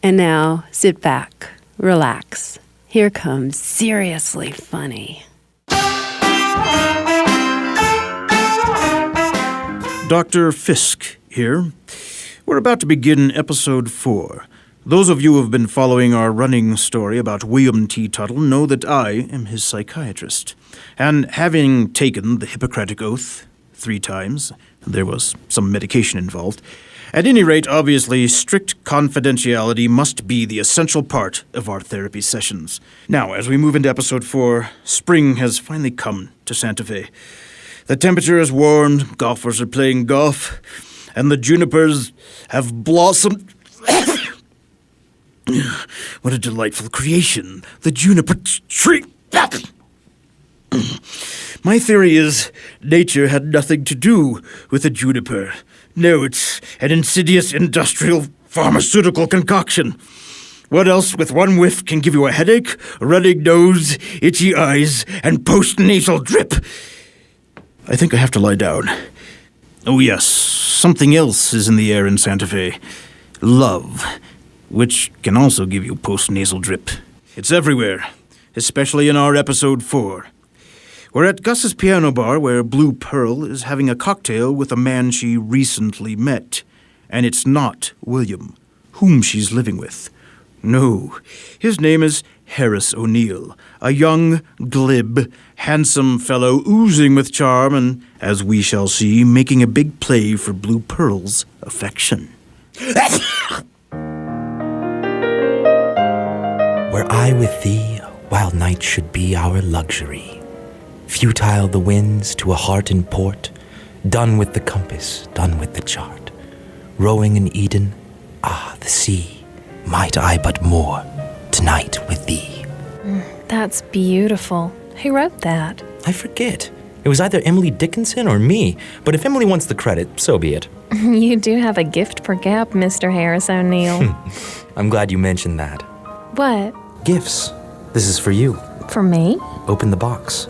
And now, sit back, relax. Here comes Seriously Funny. Dr. Fisk here. We're about to begin episode 4. Those of you who have been following our running story about William T. Tuttle know that I am his psychiatrist. And having taken the Hippocratic Oath 3 times, there was some medication involved. At any rate, obviously, strict confidentiality must be the essential part of our therapy sessions. Now, as we move into episode 4, spring has finally come to Santa Fe. The temperature has warmed, golfers are playing golf, and the junipers have blossomed. What a delightful creation, the juniper tree. My theory is nature had nothing to do with the juniper. No, it's an insidious industrial pharmaceutical concoction. What else with one whiff can give you a headache, a running nose, itchy eyes, and postnasal drip? I think I have to lie down. Oh yes, something else is in the air in Santa Fe. Love, which can also give you postnasal drip. It's everywhere, especially in our episode 4. We're at Gus's piano bar where Blue Pearl is having a cocktail with a man she recently met. And it's not William, whom she's living with. No, his name is Harris O'Neill, a young, glib, handsome fellow oozing with charm and, as we shall see, making a big play for Blue Pearl's affection. Were I with thee, while night should be our luxury. Futile the winds to a heart in port, done with the compass, done with the chart. Rowing in Eden, the sea, might I but moor, tonight with thee. That's beautiful. Who wrote that? I forget. It was either Emily Dickinson or me, but if Emily wants the credit, so be it. You do have a gift per gap, Mr. Harris O'Neill. I'm glad you mentioned that. What? Gifts. This is for you. For me? Open the box.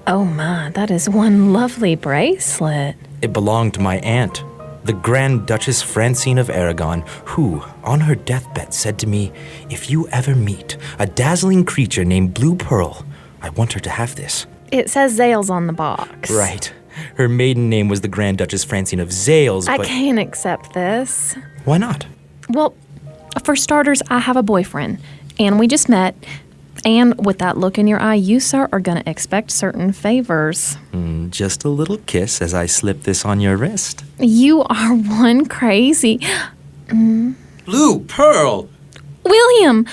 Oh my, that is one lovely bracelet. It belonged to my aunt, the Grand Duchess Francine of Aragon, who, on her deathbed, said to me, if you ever meet a dazzling creature named Blue Pearl, I want her to have this. It says Zales on the box. Right. Her maiden name was the Grand Duchess Francine of Zales, I but... can't accept this. Why not? Well, for starters, I have a boyfriend, and we just met. And with that look in your eye, you, sir, are going to expect certain favors. Just a little kiss as I slip this on your wrist. You are one crazy... Blue Pearl! William,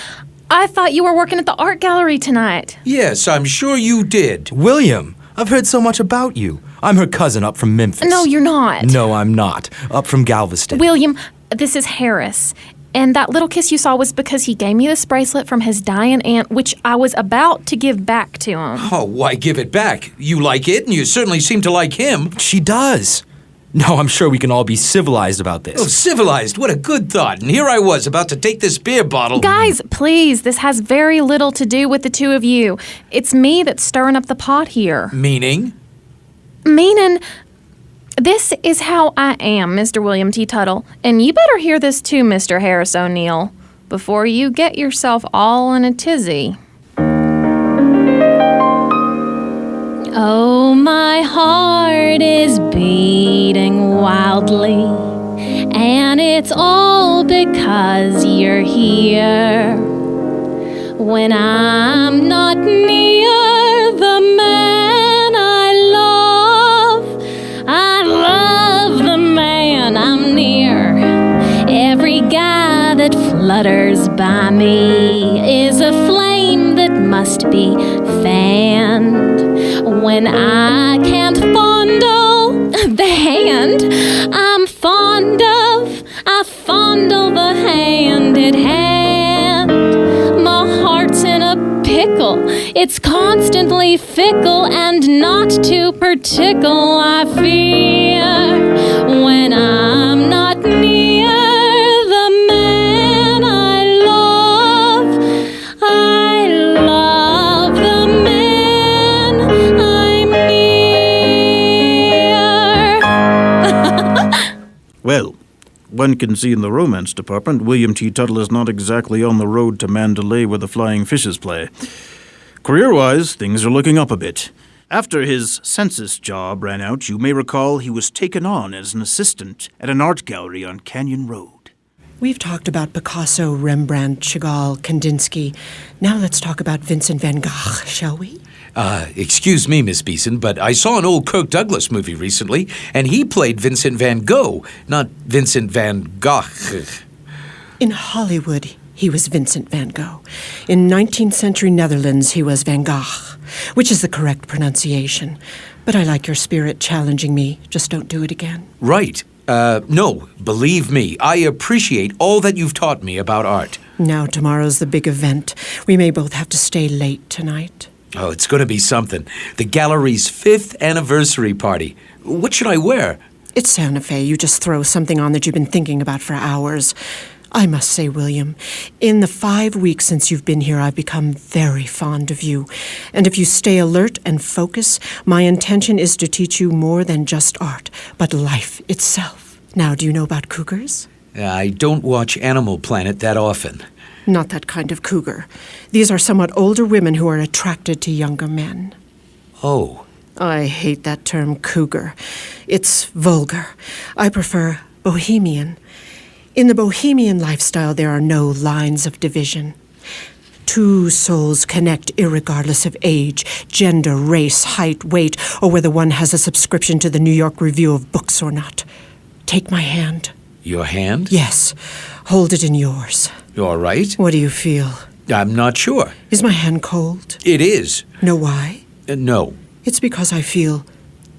I thought you were working at the art gallery tonight. Yes, I'm sure you did. William, I've heard so much about you. I'm her cousin up from Memphis. No, you're not. No, I'm not. Up from Galveston. William, this is Harris. And that little kiss you saw was because he gave me this bracelet from his dying aunt, which I was about to give back to him. Oh, why give it back? You like it, and you certainly seem to like him. She does. No, I'm sure we can all be civilized about this. Oh, civilized. What a good thought. And here I was about to take this beer bottle. Guys, please, this has very little to do with the two of you. It's me that's stirring up the pot here. Meaning? Meaning, this is how I am, Mr. William T. Tuttle. And you better hear this too, Mr. Harris O'Neill, before you get yourself all in a tizzy. Oh, my heart is beating wildly, and it's all because you're here. When I'm not near the man I love the man I'm near. Every guy that flutters by me is a flame that must be fanned. When I can't fondle the hand I'm fond of, I fondle the hand at hand. My heart's in a pickle, it's constantly fickle and not too particle, I fear. When I'm not near the man I love the man I'm near. Well, one can see in the romance department, William T. Tuttle is not exactly on the road to Mandalay where the flying fishes play. Career-wise, things are looking up a bit. After his census job ran out, you may recall he was taken on as an assistant at an art gallery on Canyon Road. We've talked about Picasso, Rembrandt, Chagall, Kandinsky. Now let's talk about Vincent van Gogh, shall we? Excuse me, Miss Beeson, but I saw an old Kirk Douglas movie recently, and he played Vincent van Gogh, not Vincent van Gogh. In Hollywood, he was Vincent van Gogh. In 19th century Netherlands, he was Van Gogh, which is the correct pronunciation. But I like your spirit challenging me. Just don't do it again. Right. No, believe me, I appreciate all that you've taught me about art. Now tomorrow's the big event. We may both have to stay late tonight. Oh, it's going to be something. The gallery's 5th anniversary party. What should I wear? It's Santa Fe. You just throw something on that you've been thinking about for hours. I must say, William, in the 5 weeks since you've been here, I've become very fond of you. And if you stay alert and focus, my intention is to teach you more than just art, but life itself. Now, do you know about cougars? I don't watch Animal Planet that often. Not that kind of cougar. These are somewhat older women who are attracted to younger men. Oh. I hate that term cougar. It's vulgar. I prefer bohemian. In the bohemian lifestyle, there are no lines of division. Two souls connect irregardless of age, gender, race, height, weight, or whether one has a subscription to the New York Review of Books or not. Take my hand. Your hand? Yes. Hold it in yours. All right. What do you feel? I'm not sure. Is my hand cold? It is. Know why? No. It's because I feel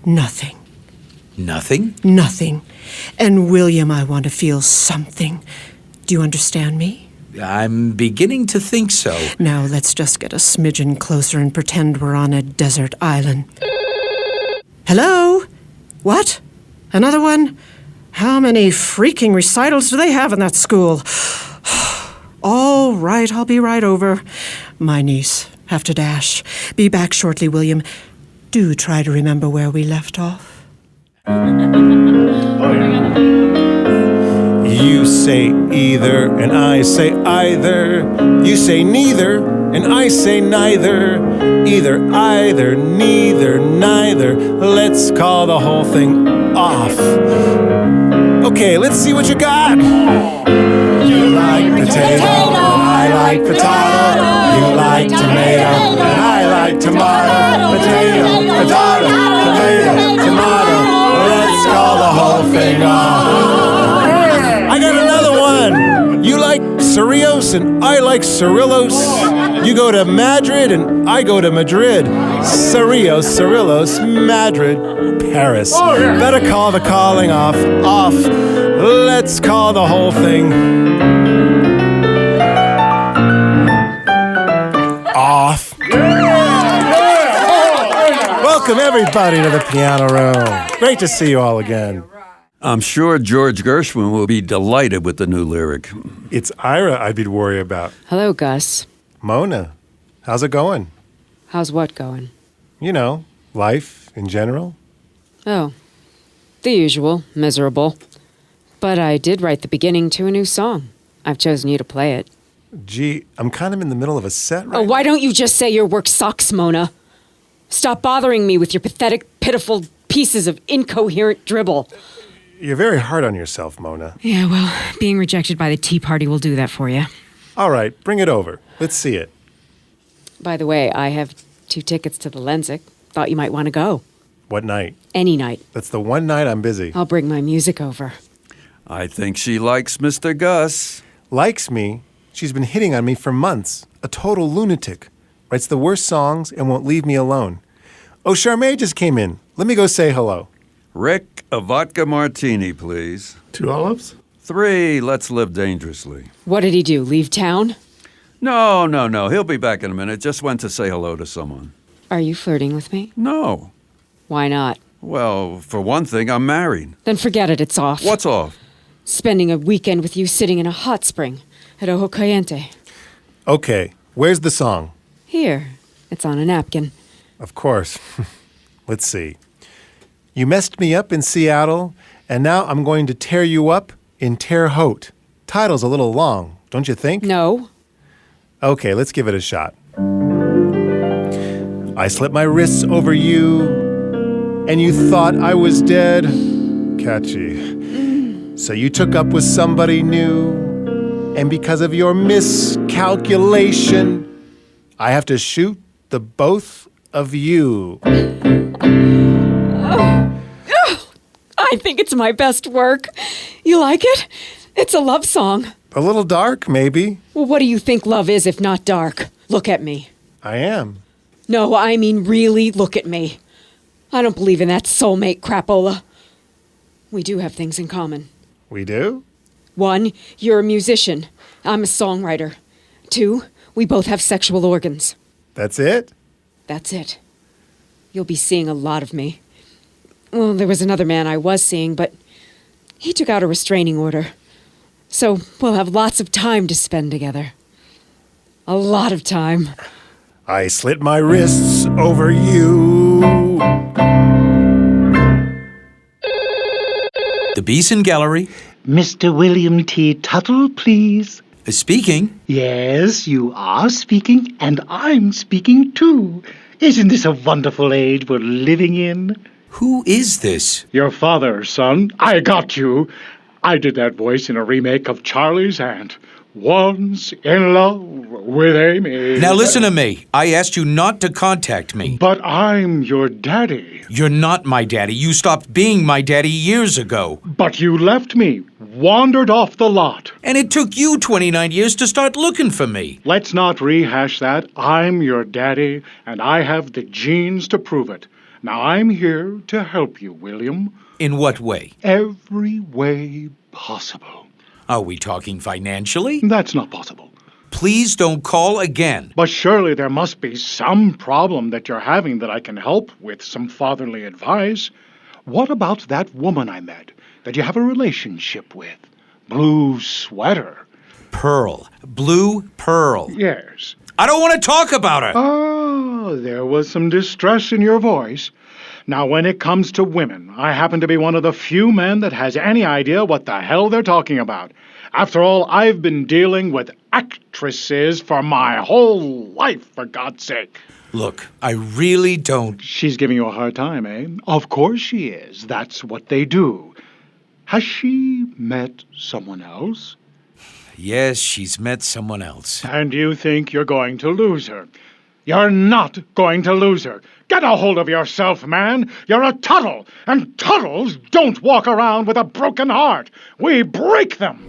nothing. Nothing? Nothing. And William, I want to feel something. Do you understand me? I'm beginning to think so. Now let's just get a smidgen closer and pretend we're on a desert island. Hello? What? Another one? How many freaking recitals do they have in that school? All right, I'll be right over. My niece. Have to dash. Be back shortly, William. Do try to remember where we left off. You say either, and I say either. You say neither, and I say neither. Either, either, neither, neither. Let's call the whole thing off. Okay, let's see what you got. You like potato, and I like potato. You like tomato, and I like tomato. Potato, potato, tomato, tomato. Let's call the whole thing off. I got another one. You like Cerrillos and I like Cerrillos. You go to Madrid and I go to Madrid. Cerrillos, Cerrillos, Madrid, Paris. Better call the calling off. Off. Let's call the whole thing off. Welcome everybody to the piano room. Great to see you all again. I'm sure George Gershwin will be delighted with the new lyric. It's Ira I'd be worried about. Hello, Gus. Mona, how's it going? How's what going? You know, life in general. Oh, the usual, miserable. But I did write the beginning to a new song. I've chosen you to play it. Gee, I'm kind of in the middle of a set right Oh, why don't you just say your work sucks, Mona? Stop bothering me with your pathetic, pitiful pieces of incoherent dribble. You're very hard on yourself, Mona. Yeah, well, being rejected by the Tea Party will do that for you. All right, bring it over. Let's see it. By the way, I have 2 tickets to the Lensic. Thought you might want to go. What night? Any night. That's the one night I'm busy. I'll bring my music over. I think she likes Mr. Gus. Likes me? She's been hitting on me for months. A total lunatic. Writes the worst songs and won't leave me alone. Oh, Charmaine just came in. Let me go say hello. Rick, a vodka martini, please. 2 olives? 3, let's live dangerously. What did he do, leave town? No. He'll be back in a minute. Just went to say hello to someone. Are you flirting with me? No. Why not? Well, for one thing, I'm married. Then forget it, it's off. What's off? Spending a weekend with you sitting in a hot spring at Ojo Caliente. Okay, where's the song? Here, it's on a napkin. Of course. Let's see. You messed me up in Seattle, and now I'm going to tear you up In Terre Haute. Title's a little long, don't you think? No. Okay, let's give it a shot. I slipped my wrists over you, and you thought I was dead. Catchy. So you took up with somebody new, and because of your miscalculation, I have to shoot the both of you. I think it's my best work. You like it? It's a love song. A little dark, maybe. Well, what do you think love is if not dark? Look at me. I am. No, I mean really look at me. I don't believe in that soulmate crapola. We do have things in common. We do? 1, you're a musician. I'm a songwriter. 2, we both have sexual organs. That's it? That's it. You'll be seeing a lot of me. Well, there was another man I was seeing, but he took out a restraining order. So we'll have lots of time to spend together. A lot of time. I slit my wrists over you. The Beeson Gallery. Mr. William T. Tuttle, please. Speaking. Yes, you are speaking, and I'm speaking too. Isn't this a wonderful age we're living in? Who is this? Your father, son. I got you. I did that voice in a remake of Charlie's Aunt. Once in love with Amy. Now listen to me. I asked you not to contact me. But I'm your daddy. You're not my daddy. You stopped being my daddy years ago. But you left me, wandered off the lot. And it took you 29 years to start looking for me. Let's not rehash that. I'm your daddy, and I have the genes to prove it. Now I'm here to help you, William. In what way? Every way possible. Are we talking financially? That's not possible. Please don't call again. But surely there must be some problem that you're having that I can help with some fatherly advice. What about that woman I met that you have a relationship with? Blue sweater. Pearl. Blue Pearl. Yes. I don't want to talk about her. Oh, there was some distress in your voice. Now, when it comes to women, I happen to be one of the few men that has any idea what the hell they're talking about. After all, I've been dealing with actresses for my whole life, for God's sake. Look, I really don't... She's giving you a hard time, eh? Of course she is. That's what they do. Has she met someone else? Yes, she's met someone else. And you think you're going to lose her. You're not going to lose her. Get a hold of yourself, man. You're a Tuttle, and Tuttles don't walk around with a broken heart. We break them.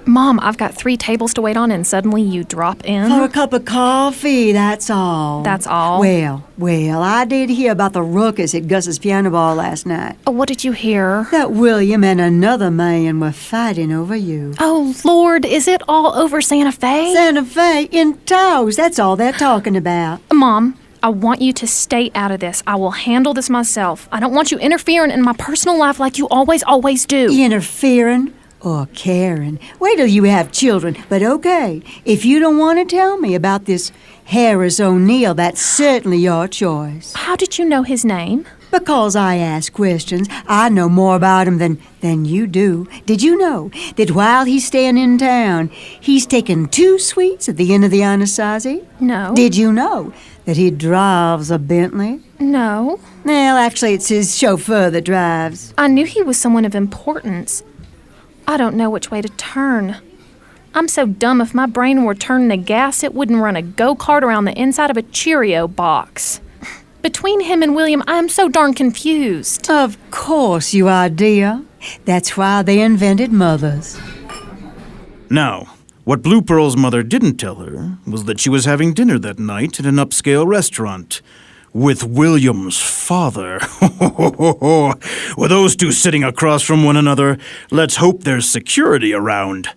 Mom, I've got 3 tables to wait on, and suddenly you drop in? For a cup of coffee, that's all. That's all? Well, I did hear about the ruckus at Gus's piano ball last night. Oh, what did you hear? That William and another man were fighting over you. Oh, Lord, is it all over Santa Fe? Santa Fe in tows, that's all they're talking about. Mom, I want you to stay out of this. I will handle this myself. I don't want you interfering in my personal life like you always do. Interfering? Or caring. Wait till you have children. But okay, if you don't want to tell me about this Harris O'Neill, that's certainly your choice. How did you know his name? Because I ask questions. I know more about him than you do. Did you know that while he's staying in town, he's taken 2 suites at the end of the Anasazi? No. Did you know that he drives a Bentley? No. Well, actually, it's his chauffeur that drives. I knew he was someone of importance. I don't know which way to turn. I'm so dumb, if my brain were turning to gas, it wouldn't run a go-kart around the inside of a Cheerio box. Between him and William, I'm so darn confused. Of course you are, dear. That's why they invented mothers. Now, what Blue Pearl's mother didn't tell her was that she was having dinner that night at an upscale restaurant with William's father. With those two sitting across from one another, let's hope there's security around.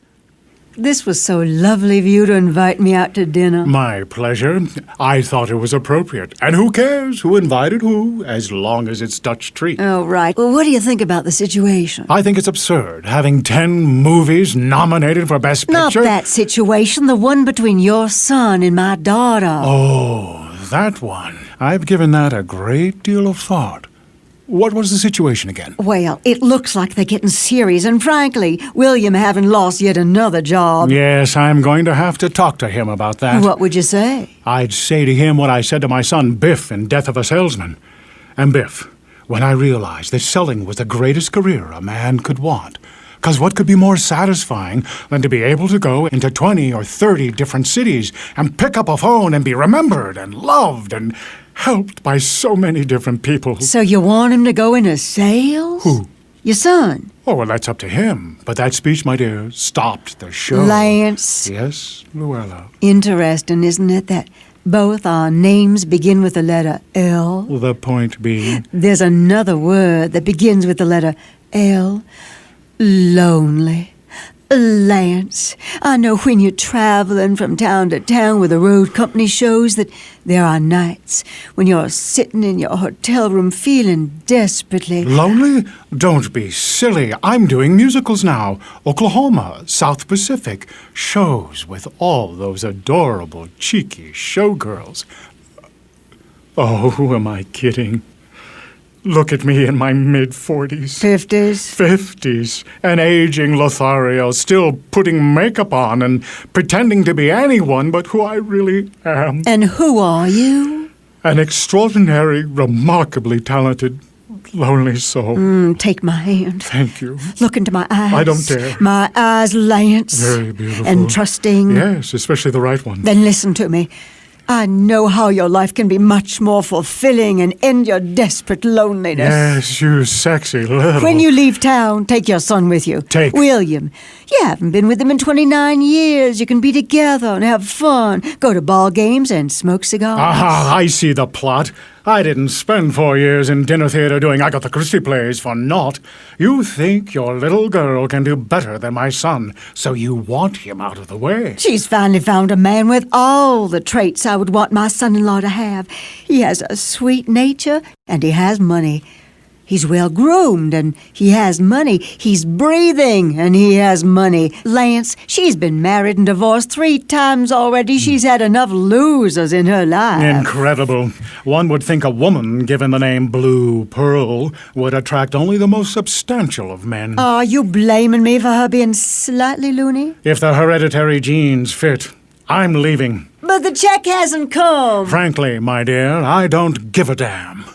This was so lovely of you to invite me out to dinner. My pleasure. I thought it was appropriate. And who cares who invited who, as long as it's Dutch treat. Oh, right. Well, what do you think about the situation? I think it's absurd, having 10 movies nominated for Best Not Picture. that situation, the one between your son and my daughter. Oh, that one. I've given that a great deal of thought. what was the situation again? Well, it looks like they're getting serious, and frankly, William having lost yet another job. Yes, I'm going to have to talk to him about that. What would you say? I'd say to him what I said to my son Biff in Death of a Salesman. And Biff, when I realized that selling was the greatest career a man could want, because what could be more satisfying than to be able to go into 20 or 30 different cities and pick up a phone and be remembered and loved and helped by so many different people? So you want him to go into sales? Who? Your son. Oh, well, that's up to him. But that speech, my dear, stopped the show. Lance. Yes, Luella. Interesting, isn't it, that both our names begin with the letter L? The point being? There's another word that begins with the letter L. Lonely. Lance, I know when you're traveling from town to town with the road company shows that there are nights when you're sitting in your hotel room feeling desperately Lonely? Don't be silly. I'm doing musicals now. Oklahoma, South Pacific. Shows with all those adorable, cheeky showgirls. Oh, who am I kidding? Look at me in my mid-40s. 50s. 50s. An aging Lothario, still putting makeup on and pretending to be anyone but who I really am. And who are you? An extraordinary, remarkably talented, lonely soul. Take my hand. Thank you. Look into my eyes. I don't dare. My eyes, Lance. Very beautiful. And trusting. Yes, especially the right one. Then listen to me. I know how your life can be much more fulfilling and end your desperate loneliness. Yes, you sexy little... When you leave town, take your son with you. Take? William. You haven't been with him in 29 years. You can be together and have fun. Go to ball games and smoke cigars. Ah, I see the plot. I didn't spend 4 years in dinner theater doing Agatha Christie plays for naught. You think your little girl can do better than my son, so you want him out of the way. She's finally found a man with all the traits I would want my son-in-law to have. He has a sweet nature, and he has money. He's well-groomed, and he has money. He's breathing, and he has money. Lance, she's been married and divorced 3 times already. She's had enough losers in her life. Incredible. One would think a woman given the name Blue Pearl would attract only the most substantial of men. Are you blaming me for her being slightly loony? If the hereditary genes fit, I'm leaving. But the check hasn't come. Frankly, my dear, I don't give a damn.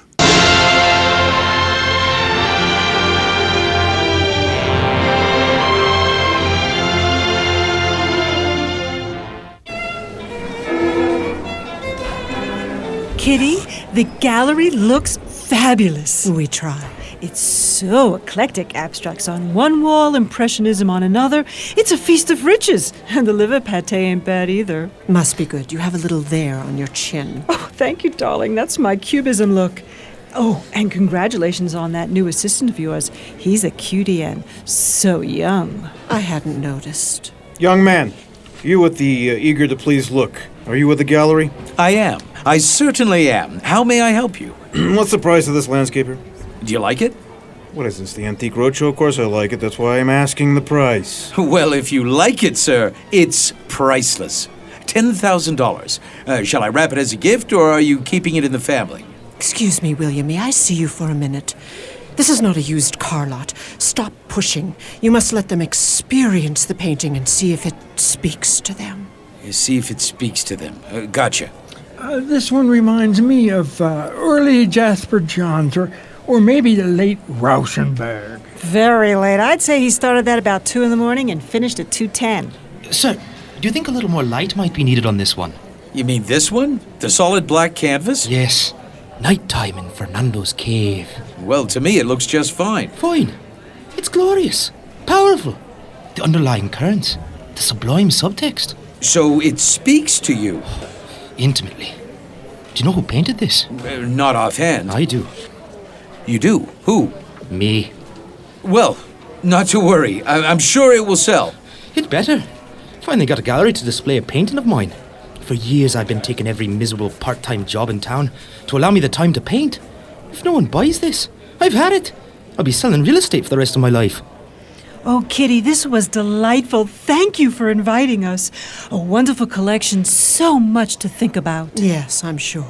Kitty, the gallery looks fabulous. We try. It's so eclectic. Abstracts on one wall, impressionism on another. It's a feast of riches. And the liver pate ain't bad either. Must be good. You have a little there on your chin. Oh, thank you, darling. That's my cubism look. Oh, and congratulations on that new assistant of yours. He's a cutie and so young. I hadn't noticed. Young man, you with the eager-to-please look. Are you with the gallery? I am. I certainly am. How may I help you? What's the price of this landscaper? Do you like it? What is this, the Antique Roadshow? Of course I like it. That's why I'm asking the price. Well, if you like it, sir, it's priceless. $10,000. Shall I wrap it as a gift, or are you keeping it in the family? Excuse me, William. May I see you for a minute? This is not a used car lot. Stop pushing. You must let them experience the painting and see if it speaks to them. See if it speaks to them. Gotcha. This one reminds me of early Jasper Johns, or maybe the late Rauschenberg. Very late. I'd say he started that about 2 in the morning and finished at 2:10. Sir, do you think a little more light might be needed on this one? You mean this one? The solid black canvas? Yes. Nighttime in Fernando's cave. Well, to me it looks just fine. Fine. It's glorious. Powerful. The underlying currents. The sublime subtext. So it speaks to you? Intimately. Do you know who painted this? Not offhand. I do. You do? Who? Me. Well, not to worry. I'm sure it will sell. It better. Finally got a gallery to display a painting of mine. For years I've been taking every miserable part-time job in town to allow me the time to paint. If no one buys this, I've had it. I'll be selling real estate for the rest of my life. Oh, Kitty, this was delightful. Thank you for inviting us. A wonderful collection, so much to think about. Yes, I'm sure.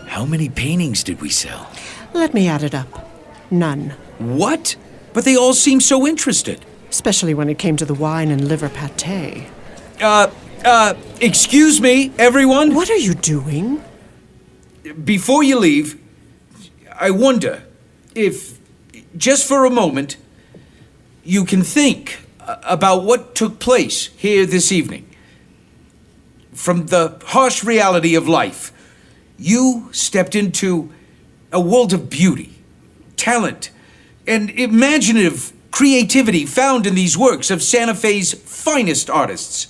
How many paintings did we sell? Let me add it up. None. What? But they all seem so interested. Especially when it came to the wine and liver pâté. Excuse me, everyone? What are you doing? Before you leave, I wonder if, just for a moment, you can think about what took place here this evening. From the harsh reality of life, you stepped into a world of beauty, talent, and imaginative creativity found in these works of Santa Fe's finest artists.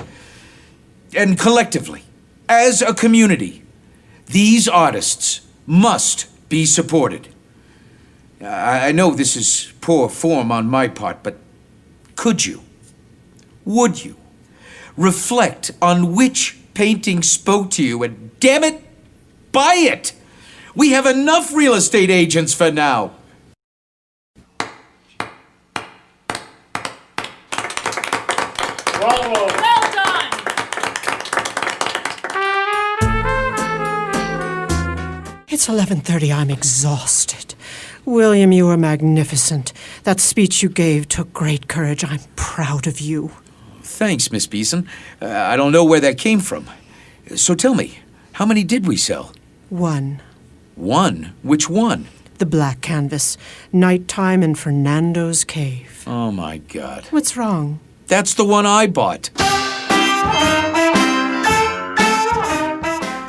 And collectively, as a community, these artists must be supported. I know this is poor form on my part, but could you, would you, reflect on which painting spoke to you and, damn it, buy it? We have enough real estate agents for now. Bravo! Well done! It's 11:30. I'm exhausted. William, you were magnificent. That speech you gave took great courage. I'm proud of you. Thanks, Miss Beeson. I don't know where that came from. So tell me, how many did we sell? One. One? Which one? The black canvas. Nighttime in Fernando's cave. Oh, my God. What's wrong? That's the one I bought.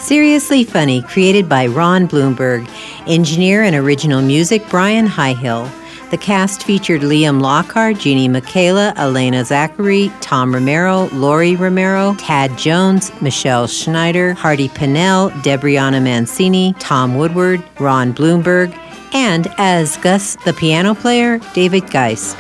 Seriously Funny, created by Ron Bloomberg. Engineer and original music, Brian Highhill. The cast featured Liam Lockhart, Jeannie Michaela, Elena Zachary, Tom Romero, Lori Romero, Tad Jones, Michelle Schneider, Hardy Pinnell, Debriana Mancini, Tom Woodward, Ron Bloomberg, and as Gus, the piano player, David Geist.